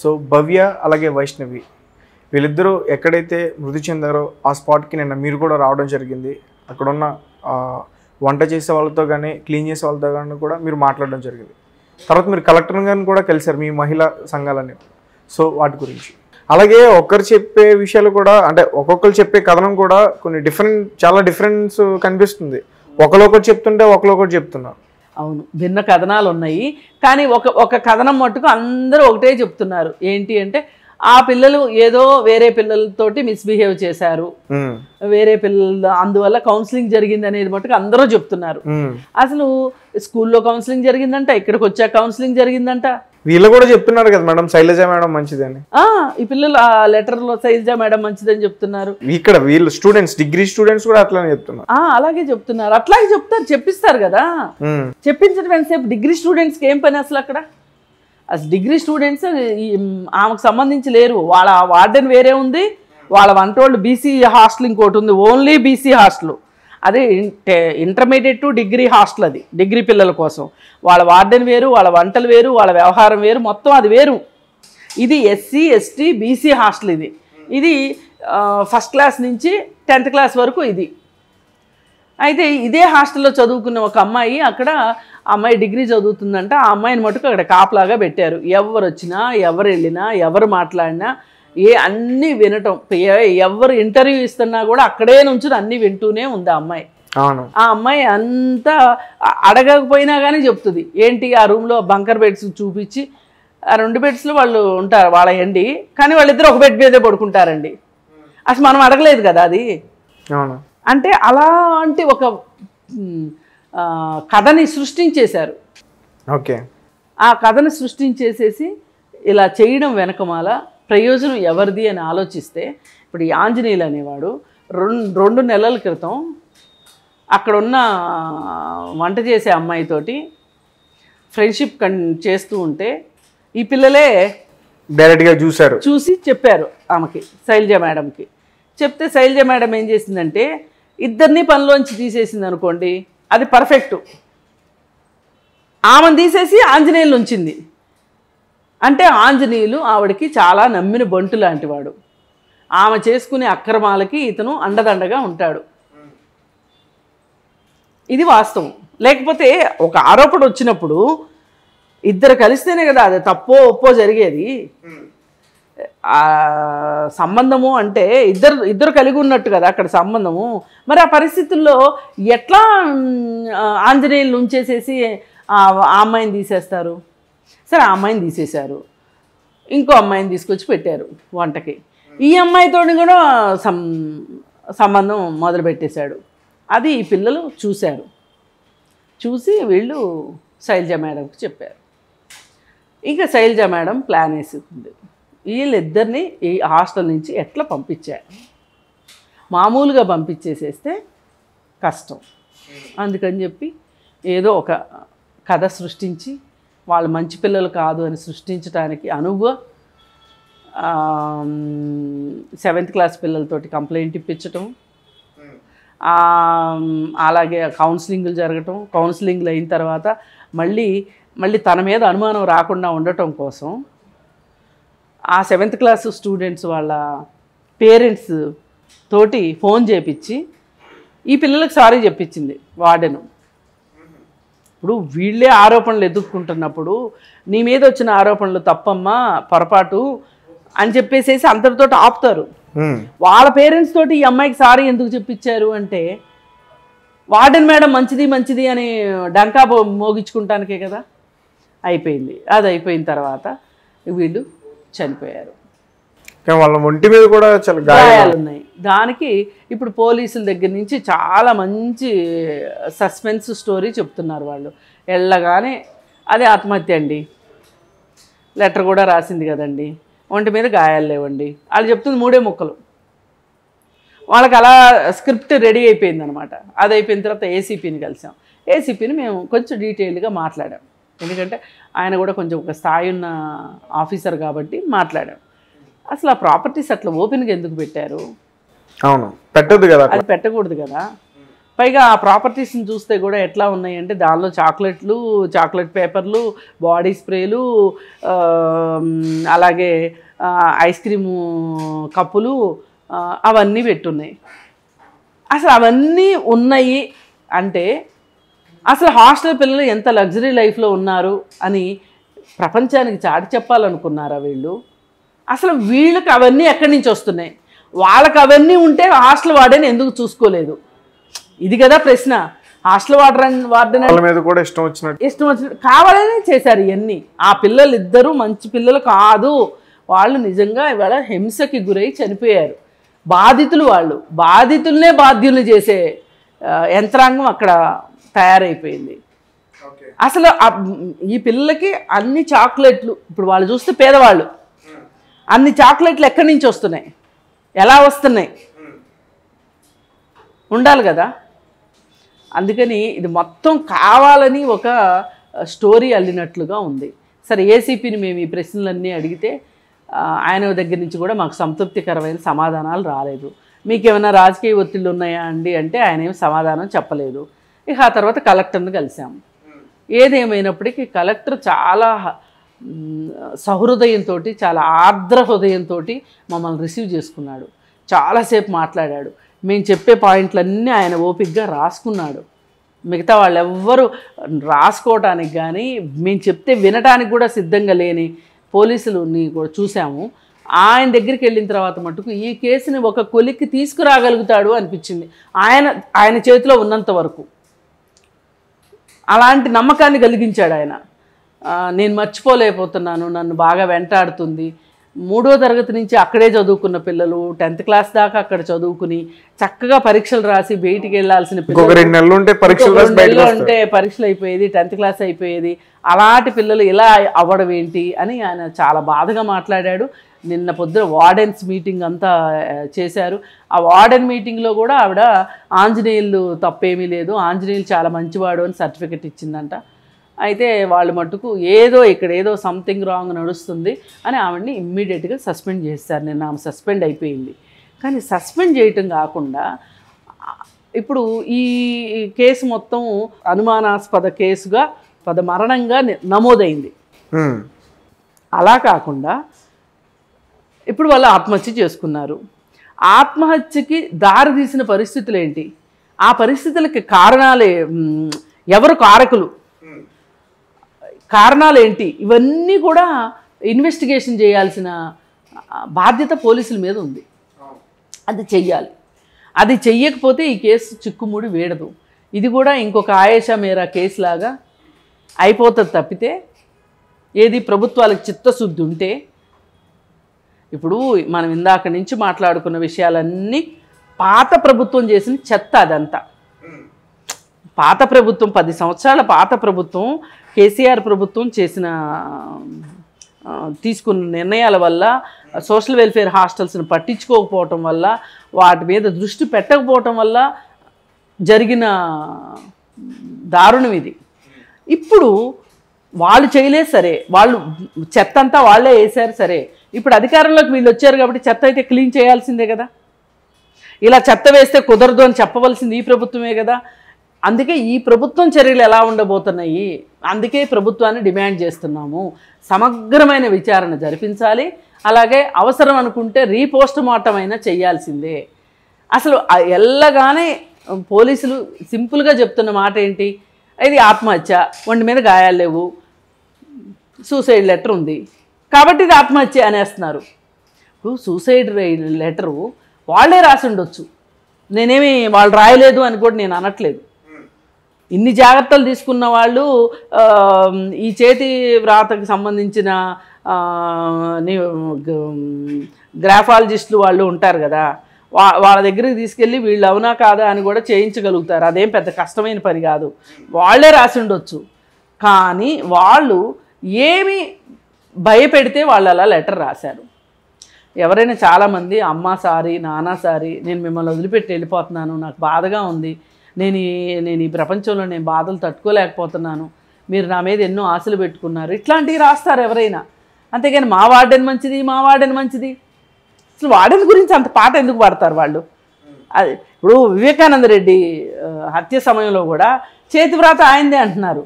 So భవ్య అలాగే వైష్ణవి వీళ్ళిద్దరూ ఎక్కడైతే మృతి చెందారో ఆ స్పాట్కి నిన్న మీరు కూడా రావడం జరిగింది. అక్కడున్న వంట చేసే వాళ్ళతో కానీ క్లీన్ చేసే వాళ్ళతో కానీ కూడా మీరు మాట్లాడడం జరిగింది. తర్వాత మీరు కలెక్టర్ గారిని కూడా కలిశారు, మీ మహిళా సంఘాలని. సో వాటి గురించి అలాగే ఒకరు చెప్పే విషయాలు కూడా, అంటే ఒక్కొక్కరు చెప్పే కథనం కూడా కొన్ని చాలా డిఫరెన్స్ కనిపిస్తుంది. ఒకరు చెప్తుంటే ఒకరు చెప్తున్నారు. అవును, భిన్న కథనాలు ఉన్నాయి. కానీ ఒక కథనం మట్టుకు అందరూ ఒకటే చెప్తున్నారు. ఏంటి అంటే ఆ పిల్లలు ఏదో వేరే పిల్లలతోటి మిస్బిహేవ్ చేశారు, వేరే పిల్లలు అందువల్ల కౌన్సిలింగ్ జరిగింది అనేది మట్టుకు అందరూ చెప్తున్నారు. అసలు స్కూల్లో కౌన్సిలింగ్ జరిగిందంట, ఇక్కడికి వచ్చాక కౌన్సిలింగ్ జరిగిందంట. వీళ్ళు కూడా చెప్తున్నారు కదా మేడం, శైలజ మేడం మంచిదని. ఈ పిల్లలు ఆ లెటర్లో శైలజ మేడం మంచిదని చెప్తున్నారు. ఇక్కడ వీళ్ళు స్టూడెంట్స్, డిగ్రీ స్టూడెంట్స్ కూడా అట్లానే చెప్తున్నారు. అలాగే చెప్తున్నారు, అట్లాగే చెప్తారు, చెప్పిస్తారు కదా. చెప్పించడం ఎంతసేపు? డిగ్రీ స్టూడెంట్స్కి ఏం పని అసలు అక్కడ? అసలు డిగ్రీ స్టూడెంట్స్ ఆమెకు సంబంధించి లేరు. వాళ్ళ వార్డెన్ వేరే ఉంది, వాళ్ళ వంటోళ్ళు బీసీ హాస్టల్ ఇంకోటి ఉంది, ఓన్లీ బీసీ హాస్టల్. అది ఇంటర్మీడియట్ టు డిగ్రీ హాస్టల్, అది డిగ్రీ పిల్లల కోసం. వాళ్ళ వార్డెన్ వేరు, వాళ్ళ వంటలు వేరు, వాళ్ళ వ్యవహారం వేరు, మొత్తం అది వేరు. ఇది ఎస్సీ ఎస్టీ బీసీ హాస్టల్. ఇది ఫస్ట్ క్లాస్ నుంచి 10th క్లాస్ వరకు ఇది. అయితే ఇదే హాస్టల్లో చదువుకున్న ఒక అమ్మాయి, అక్కడ అమ్మాయి డిగ్రీ చదువుతుందంట. ఆ అమ్మాయిని మటుకు అక్కడ కాపలాగా పెట్టారు. ఎవరు వచ్చినా, ఎవరు వెళ్ళినా, ఎవరు మాట్లాడినా అన్నీ వినటం. ఎవరు ఇంటర్వ్యూ ఇస్తున్నా కూడా అక్కడే నుంచి అన్నీ వింటూనే ఉంది ఆ అమ్మాయి. ఆ అమ్మాయి అంతా అడగకపోయినా కానీ చెప్తుంది. ఏంటి, ఆ రూమ్లో బంకర్ బెడ్స్ చూపించి, ఆ 2 బెడ్స్లో వాళ్ళు ఉంటారు వాళ్ళండి, కానీ వాళ్ళిద్దరు ఒక బెడ్ మీదే పడుకుంటారండి. అసలు మనం అడగలేదు కదా అది. అంటే అలాంటి ఒక కథని సృష్టించేశారు. ఓకే, ఆ కథని సృష్టించేసేసి ఇలా చేయడం వెనకమాల ప్రయోజనం ఎవరిది అని ఆలోచిస్తే, ఇప్పుడు ఈ ఆంజనేయులు అనేవాడు 2 నెలల క్రితం అక్కడున్న వంట చేసే అమ్మాయితోటి ఫ్రెండ్షిప్ చేస్తూ ఉంటే ఈ పిల్లలే డైరెక్ట్గా చూసి చెప్పారు ఆమెకి, శైలజ మేడంకి. చెప్తే శైలజ మేడం ఏం చేసిందంటే ఇద్దరిని పనిలోంచి తీసేసింది అనుకోండి, అది పర్ఫెక్ట్. ఆమెను తీసేసి ఆంజనేయులు ఉంచింది. అంటే ఆంజనేయులు ఆవిడకి చాలా నమ్మిన బంటు లాంటివాడు. ఆమె చేసుకునే అక్రమాలకి ఇతను అండదండగా ఉంటాడు. ఇది వాస్తవం. లేకపోతే ఒక ఆరోపణ వచ్చినప్పుడు ఇద్దరు కలిస్తేనే కదా అది తప్పో ఒప్పో జరిగేది. సంబంధము అంటే ఇద్దరు కలిగి ఉన్నట్టు కదా అక్కడ సంబంధము. మరి ఆ పరిస్థితుల్లో ఎట్లా ఆంజనేయులు ఉంచేసేసి ఆ అమ్మాయిని తీసేస్తారు? సరే, ఆ అమ్మాయిని తీసేశారు, ఇంకో అమ్మాయిని తీసుకొచ్చి పెట్టారు వంటకి. ఈ అమ్మాయితో కూడా సంబంధం మొదలుపెట్టేశాడు. అది ఈ పిల్లలు చూశారు. చూసి వీళ్ళు శైలజ మేడంకి చెప్పారు. ఇంకా శైలజ మేడం ప్లాన్ వేసింది, వీళ్ళిద్దరిని ఈ హాస్టల్ నుంచి ఎట్లా పంపించారు. మామూలుగా పంపించేసేస్తే కష్టం, అందుకని చెప్పి ఏదో ఒక కథ సృష్టించి వాళ్ళు మంచి పిల్లలు కాదు అని సృష్టించడానికి అనువుగా 7th క్లాస్ పిల్లలతోటి కంప్లైంట్ ఇప్పించటం, అలాగే కౌన్సిలింగ్లు జరగటం. కౌన్సిలింగ్లు అయిన తర్వాత మళ్ళీ తన మీద అనుమానం రాకుండా ఉండటం కోసం ఆ 7th క్లాస్ స్టూడెంట్స్ వాళ్ళ పేరెంట్స్ తోటి ఫోన్ చేపించి ఈ పిల్లలకు సారీ చెప్పించింది వార్డెను. ఇప్పుడు వీళ్ళే ఆరోపణలు ఎదుర్కొంటున్నప్పుడు నీ మీద వచ్చిన ఆరోపణలు తప్పమ్మా, పొరపాటు అని చెప్పేసేసి అందరితో ఆపుతారు. వాళ్ళ పేరెంట్స్ తోటి ఈ అమ్మాయికి సారీ ఎందుకు చెప్పించారు అంటే వార్డెన్ మేడం మంచిది అని డంకా మోగించుకుంటానికే కదా. అయిపోయింది. అది అయిపోయిన తర్వాత వీళ్ళు చనిపోయారు. వాళ్ళ ఒంటి మీద కూడా చాలా గాయాలు ఉన్నాయి. దానికి ఇప్పుడు పోలీసుల దగ్గర నుంచి చాలా మంచి సస్పెన్స్ స్టోరీ చెప్తున్నారు వాళ్ళు. వెళ్ళగానే అదే ఆత్మహత్య అండి, లెటర్ కూడా రాసింది కదండి, ఒంటి మీద గాయాలు లేవండి, వాళ్ళు చెప్తుంది 3 ముక్కలు. వాళ్ళకి అలా స్క్రిప్ట్ రెడీ అయిపోయింది అనమాట. అది అయిపోయిన తర్వాత ఏసీపీని కలిసాం. ఏసీపీని మేము కొంచెం డీటెయిల్డ్గా మాట్లాడాం, ఎందుకంటే ఆయన కూడా కొంచెం ఒక స్థాయి ఉన్న ఆఫీసర్ కాబట్టి మాట్లాడాం. అసలు ఆ ప్రాపర్టీస్ అట్లా ఓపెన్గా ఎందుకు పెట్టారు? అవును, పెట్టదు కదా, అది పెట్టకూడదు కదా. పైగా ఆ ప్రాపర్టీస్ని చూస్తే కూడా ఎట్లా ఉన్నాయంటే దానిలో చాక్లెట్లు, చాక్లెట్ పేపర్లు, బాడీ స్ప్రేలు, అలాగే ఐస్ క్రీము కప్పులు అవన్నీ పెట్టున్నాయి. అసలు అవన్నీ ఉన్నాయి అంటే అసలు హాస్టల్ పిల్లలు ఎంత లగ్జరీ లైఫ్లో ఉన్నారు అని ప్రపంచానికి చాటి చెప్పాలనుకున్నారా వీళ్ళు? అసలు వీళ్ళకి అవన్నీ ఎక్కడి నుంచి వస్తున్నాయి? వాళ్ళకి అవన్నీ ఉంటే హాస్టల్ వార్డెన్ ఎందుకు చూసుకోలేదు? ఇది కదా ప్రశ్న. హాస్టల్ వార్డెన్ మీద కూడా ఇష్టం వచ్చినట్టు కావాలనే చేశారు ఇవన్నీ. ఆ పిల్లలు ఇద్దరు మంచి పిల్లలు కాదు, వాళ్ళు నిజంగా ఇవాళ హింసకి గురై చనిపోయారు. బాధితులు వాళ్ళు, బాధితులనే బాధ్యుల్ని చేసే యంత్రాంగం అక్కడ తయారైపోయింది. అసలు ఈ పిల్లలకి అన్ని చాక్లెట్లు, ఇప్పుడు వాళ్ళు చూస్తే పేదవాళ్ళు, అన్ని చాక్లెట్లు ఎక్కడి నుంచి వస్తున్నాయి, ఎలా వస్తున్నాయి? ఉండాలి కదా. అందుకని ఇది మొత్తం కావాలని ఒక స్టోరీ అల్లినట్లుగా ఉంది. సరే, ఏసీపీని మేము ఈ ప్రశ్నలన్నీ అడిగితే ఆయన దగ్గర నుంచి కూడా మాకు సంతృప్తికరమైన సమాధానాలు రాలేదు. మీకేమైనా రాజకీయ ఒత్తిళ్ళు ఉన్నాయా అండి అంటే ఆయన ఏమి సమాధానం చెప్పలేదు. ఇక ఆ తర్వాత కలెక్టర్ని కలిసాము. ఏదేమైనప్పటికీ కలెక్టర్ చాలా సహృదయంతో, చాలా ఆర్ద్ర హృదయంతో మమ్మల్ని రిసీవ్ చేసుకున్నాడు. చాలాసేపు మాట్లాడాడు. మేము చెప్పే పాయింట్లన్నీ ఆయన ఓపికగా రాసుకున్నాడు. మిగతా వాళ్ళు ఎవ్వరూ రాసుకోవటానికి కానీ మేము చెప్తే వినటానికి కూడా సిద్ధంగా లేని పోలీసులని కూడా చూసాము. ఆయన దగ్గరికి వెళ్ళిన తర్వాత మటుకు ఈ కేసుని ఒక కొలిక్కి తీసుకురాగలుగుతాడు అనిపించింది ఆయన చేతిలో ఉన్నంత వరకు. అలాంటి నమ్మకాన్ని కలిగించాడు ఆయన. నేను మర్చిపోలేకపోతున్నాను, నన్ను బాగా వెంటాడుతుంది. 3వ తరగతి నుంచి అక్కడే చదువుకున్న పిల్లలు, 10th క్లాస్ దాకా అక్కడ చదువుకుని చక్కగా పరీక్షలు రాసి బయటికి వెళ్ళాల్సిన పిల్లలు, 2 నెలలు ఉంటే పరీక్షలు అయిపోయేది, 10th క్లాస్ అయిపోయేది. అలాంటి పిల్లలు ఇలా అవ్వడం ఏంటి అని ఆయన చాలా బాధగా మాట్లాడాడు. నిన్న పొద్దున వార్డెన్స్ మీటింగ్ అంతా చేశారు. ఆ వార్డెన్ మీటింగ్లో కూడా ఆవిడ ఆంజనేయులు తప్పేమీ లేదు, ఆంజనేయులు చాలా మంచివాడు అని సర్టిఫికెట్ ఇచ్చిందంట. అయితే వాళ్ళు మట్టుకు ఇక్కడ ఏదో సంథింగ్ రాంగ్ నడుస్తుంది అని ఆవిడని ఇమ్మీడియట్గా సస్పెండ్ చేస్తారు. నిన్న ఆమె సస్పెండ్ అయిపోయింది. కానీ సస్పెండ్ చేయటం కాకుండా ఇప్పుడు ఈ కేసు మొత్తం అనుమానాస్పద కేసుగా మరణంగా నమోదైంది. అలా కాకుండా ఇప్పుడు వాళ్ళు ఆత్మహత్య చేసుకున్నారు. ఆత్మహత్యకి దారి తీసిన పరిస్థితులు ఏంటి, ఆ పరిస్థితులకి ఎవరు కారణాలు ఏంటి, ఇవన్నీ కూడా ఇన్వెస్టిగేషన్ చేయాల్సిన బాధ్యత పోలీసుల మీద ఉంది. అది చెయ్యాలి. అది చెయ్యకపోతే ఈ కేసు చిక్కుముడి వేడదు. ఇది కూడా ఇంకొక ఆయేషా మేరా కేసు లాగా అయిపోతుంది తప్పితే ఏది ప్రభుత్వాలకు చిత్తశుద్ధి ఉంటే. ఇప్పుడు మనం ఇందాక నుంచి మాట్లాడుకున్న విషయాలన్నీ పాత ప్రభుత్వం చేసిన చెత్త. అదంతా పాత ప్రభుత్వం, 10 సంవత్సరాల పాత ప్రభుత్వం, కేసీఆర్ ప్రభుత్వం తీసుకున్న నిర్ణయాల వల్ల, సోషల్ వెల్ఫేర్ హాస్టల్స్ని పట్టించుకోకపోవటం వల్ల, వాటి మీద దృష్టి పెట్టకపోవటం వల్ల జరిగిన దారుణం ఇది. ఇప్పుడు వాళ్ళు చేయలేదు సరే, వాళ్ళు చెత్త అంతా వాళ్ళే వేశారు సరే, ఇప్పుడు అధికారంలోకి వీళ్ళు వచ్చారు కాబట్టి చెత్త అయితే క్లీన్ చేయాల్సిందే కదా. ఇలా చెత్త వేస్తే కుదరదు అని చెప్పవలసింది ఈ ప్రభుత్వమే కదా. అందుకే ఈ ప్రభుత్వం చర్యలు ఎలా ఉండబోతున్నాయి, అందుకే ప్రభుత్వాన్ని డిమాండ్ చేస్తున్నాము. సమగ్రమైన విచారణ జరిపించాలి. అలాగే అవసరం అనుకుంటే రీపోస్ట్ మార్టం అయినా చేయాల్సిందే. అసలు ఎల్లగానే పోలీసులు సింపుల్గా చెప్తున్న మాట ఏంటి, ఇది ఆత్మహత్య, ఒంటి మీద గాయాలు లేవు, సూసైడ్ లెటర్ ఉంది కాబట్టి ఇది ఆత్మహత్య అనేస్తున్నారు. ఇప్పుడు సూసైడ్ లెటరు వాళ్ళే రాసి ఉండొచ్చు, నేనేమి వాళ్ళు రాయలేదు అని కూడా నేను అనట్లేదు. ఇన్ని జాగ్రత్తలు తీసుకున్న వాళ్ళు ఈ చేతి వ్రాతకు సంబంధించిన గ్రాఫాలజిస్టులు వాళ్ళు ఉంటారు కదా, వాళ్ళ దగ్గరికి తీసుకెళ్ళి వీళ్ళు అవునా కాదా అని కూడా చేయించగలుగుతారు. అదేం పెద్ద కష్టమైన పని కాదు, వాళ్ళే రాసి ఉండొచ్చు. కానీ వాళ్ళు ఏమి భయపెడితే వాళ్ళు అలా లెటర్ రాశారు. ఎవరైనా చాలామంది అమ్మ సారీ, నాన్న సారీ, నేను మిమ్మల్ని వదిలిపెట్టి వెళ్ళిపోతున్నాను, నాకు బాధగా ఉంది, నేను ఈ ప్రపంచంలో నేను బాధలు తట్టుకోలేకపోతున్నాను, మీరు నా మీద ఎన్నో ఆశలు పెట్టుకున్నారు, ఇట్లాంటివి రాస్తారు ఎవరైనా. అంతేగాని మా వార్డెన్ మంచిది, మా వార్డెన్ మంచిది, అసలు వార్డెన్ గురించి అంత పాట ఎందుకు పాడతారు వాళ్ళు? అది ఇప్పుడు వివేకానంద రెడ్డి హత్య సమయంలో కూడా చేతివ్రాత ఆయనదే అంటున్నారు,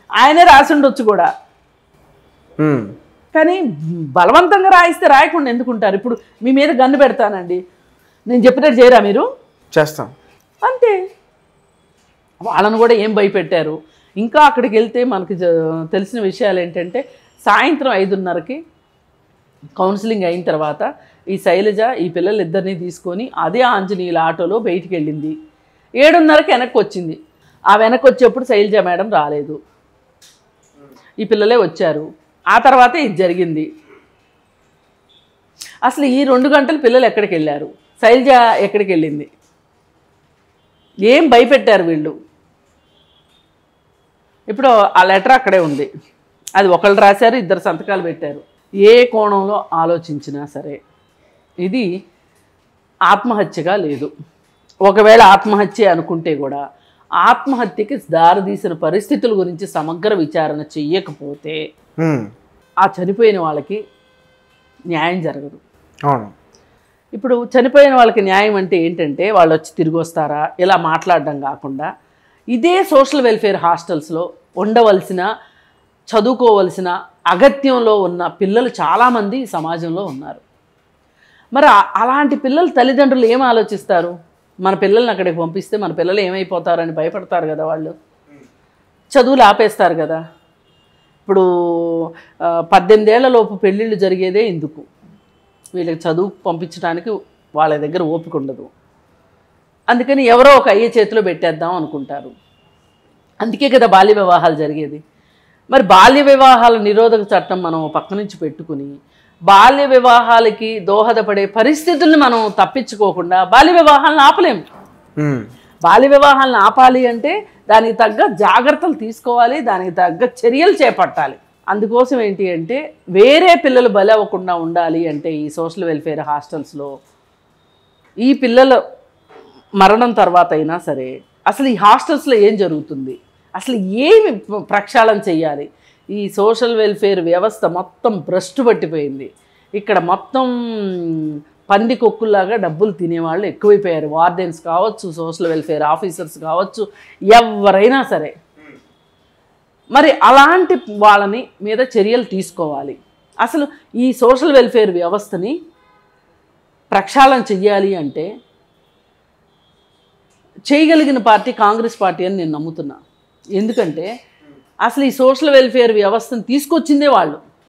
ఆయనే రాసి ఉండొచ్చు కూడా. కానీ బలవంతంగా రాయిస్తే రాయకుండా ఎందుకుంటారు? ఇప్పుడు మీ మీద గన్ను పెడతానండి, నేను చెప్పినట్టు చేయరా మీరు? చేస్తాం అంతే. వాళ్ళను కూడా ఏం భయపెట్టారు. ఇంకా అక్కడికి వెళ్తే మనకి తెలిసిన విషయాలు ఏంటంటే, సాయంత్రం 5:30కి కౌన్సిలింగ్ అయిన తర్వాత ఈ శైలజ ఈ పిల్లలిద్దరినీ తీసుకొని అదే ఆంజనేయుల ఆటోలో బయటికి వెళ్ళింది. 7:30కి వెనక్కి వచ్చింది. ఆ వెనక్కి వచ్చేప్పుడు శైలజ మేడం రాలేదు, ఈ పిల్లలే వచ్చారు. ఆ తర్వాతే ఇది జరిగింది. అసలు ఈ 2 గంటలు పిల్లలు ఎక్కడికి వెళ్ళారు? శైలజ ఎక్కడికి వెళ్ళింది? ఏం భయపెట్టారు వీళ్ళు? ఇప్పుడు ఆ లెటర్ అక్కడే ఉంది, అది ఒకళ్ళు రాశారు, 2 సంతకాలు పెట్టారు. ఏ కోణంలో ఆలోచించినా సరే ఇది ఆత్మహత్యగా లేదు. ఒకవేళ ఆత్మహత్య అనుకుంటే కూడా ఆత్మహత్యకి దారితీసిన పరిస్థితుల గురించి సమగ్ర విచారణ చెయ్యకపోతే ఆ చనిపోయిన వాళ్ళకి న్యాయం జరగదు. అవును. ఇప్పుడు చనిపోయిన వాళ్ళకి న్యాయం అంటే ఏంటంటే, వాళ్ళు వచ్చి తిరిగి వస్తారా ఇలా మాట్లాడడం కాకుండా, ఇదే సోషల్ వెల్ఫేర్ హాస్టల్స్లో ఉండవలసిన, చదువుకోవలసిన అగత్యంలో ఉన్న పిల్లలు చాలామంది సమాజంలో ఉన్నారు. మరి అలాంటి పిల్లల తల్లిదండ్రులు ఏం ఆలోచిస్తారు? మన పిల్లల్ని అక్కడికి పంపిస్తే మన పిల్లలు ఏమైపోతారని భయపడతారు కదా. వాళ్ళు చదువులు ఆపేస్తారు కదా. ఇప్పుడు 18 ఏళ్లలోపు పెళ్ళిళ్ళు జరిగేదే ఎందుకు? వీళ్ళకి చదువు పంపించడానికి వాళ్ళ దగ్గర ఓపిక ఉండదు. అందుకని ఎవరో ఒక అయ్యే చేతిలో పెట్టేద్దాం అనుకుంటారు. అందుకే కదా బాల్య వివాహాలు జరిగేది. మరి బాల్య వివాహాల నిరోధక చట్టం మనం పక్క నుంచి పెట్టుకుని బాల్య వివాహాలకి దోహదపడే పరిస్థితుల్ని మనం తప్పించుకోకుండా బాల్య వివాహాలను ఆపలేము. బాల్య వివాహాలను ఆపాలి అంటే దానికి తగ్గ జాగ్రత్తలు తీసుకోవాలి, దానికి తగ్గ చర్యలు చేపట్టాలి. అందుకోసం ఏంటి అంటే, వేరే పిల్లలు బలి అవ్వకుండా ఉండాలి అంటే ఈ సోషల్ వెల్ఫేర్ హాస్టల్స్లో ఈ పిల్లల మరణం తర్వాత అయినా సరే అసలు ఈ హాస్టల్స్లో ఏం జరుగుతుంది, అసలు ఏమి ప్రక్షాళన చేయాలి? ఈ సోషల్ వెల్ఫేర్ వ్యవస్థ మొత్తం భ్రష్టు పట్టిపోయింది. ఇక్కడ మొత్తం పంది కొక్కుల్లాగా డబ్బులు తినేవాళ్ళు ఎక్కువైపోయారు. వార్డెన్స్ కావచ్చు, సోషల్ వెల్ఫేర్ ఆఫీసర్స్ కావచ్చు, ఎవరైనా సరే. మరి అలాంటి వాళ్ళని మీద చర్యలు తీసుకోవాలి. అసలు ఈ సోషల్ వెల్ఫేర్ వ్యవస్థని ప్రక్షాళన చెయ్యాలి అంటే చేయగలిగిన పార్టీ కాంగ్రెస్ పార్టీ అని నేను నమ్ముతున్నా. ఎందుకంటే అసలు ఈ సోషల్ వెల్ఫేర్ వ్యవస్థను తీసుకొచ్చిందే వాళ్ళు.